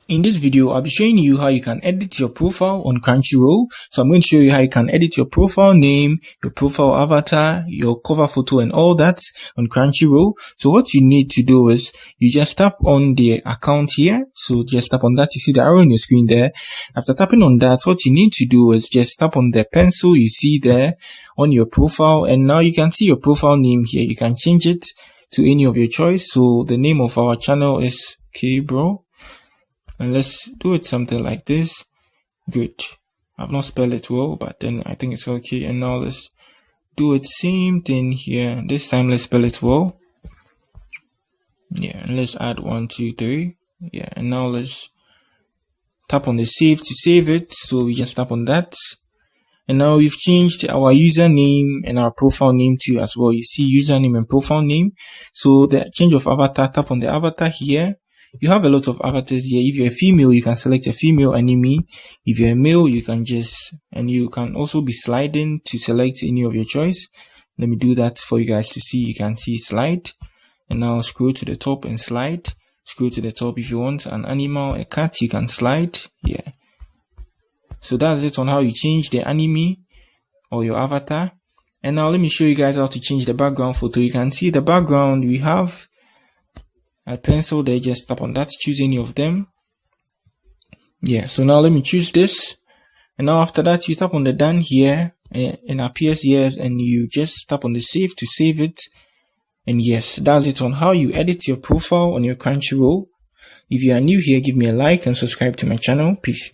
In this video, I'll be showing you how you can edit your profile on Crunchyroll. So I'm going to show you how you can edit your profile name, your profile avatar, your cover photo and all that on Crunchyroll. So what you need to do is you just tap on the account here. So just tap on that. You see the arrow on your screen there. After tapping on that, what you need to do is just tap on the pencil you see there on your profile. And now you can see your profile name here. You can change it to any of your choice. So the name of our channel is K-Bro. And let's do it something like this. Good. I've not spelled it well, but then I think it's okay. And now let's do it same thing here. This time let's spell it well. Yeah, and let's add 1, 2, 3. Yeah, and now let's tap on the save to save it. So we just tap on that. And now we've changed our username and our profile name too as well. You see username and profile name. So the change of avatar, tap on the avatar here. You have a lot of avatars here. If you're a female, you can select a female anime. If you're a male, you can and you can also be sliding to select any of your choice. Let me do that for you guys to see. You can see slide. And now scroll to the top and slide. Scroll to the top. If you want an animal, a cat, you can slide. Yeah. So that's it on how you change the anime or your avatar. And now let me show you guys how to change the background photo. You can see the background we have a pencil there. Just tap on that, choose any of them. Yeah, so now let me choose this. And now after that, you tap on the done here and appears here, and you just tap on the save to save it. And yes, that's it on how you edit your profile on your Crunchyroll. If you are new here, give me a like and subscribe to my channel. Peace.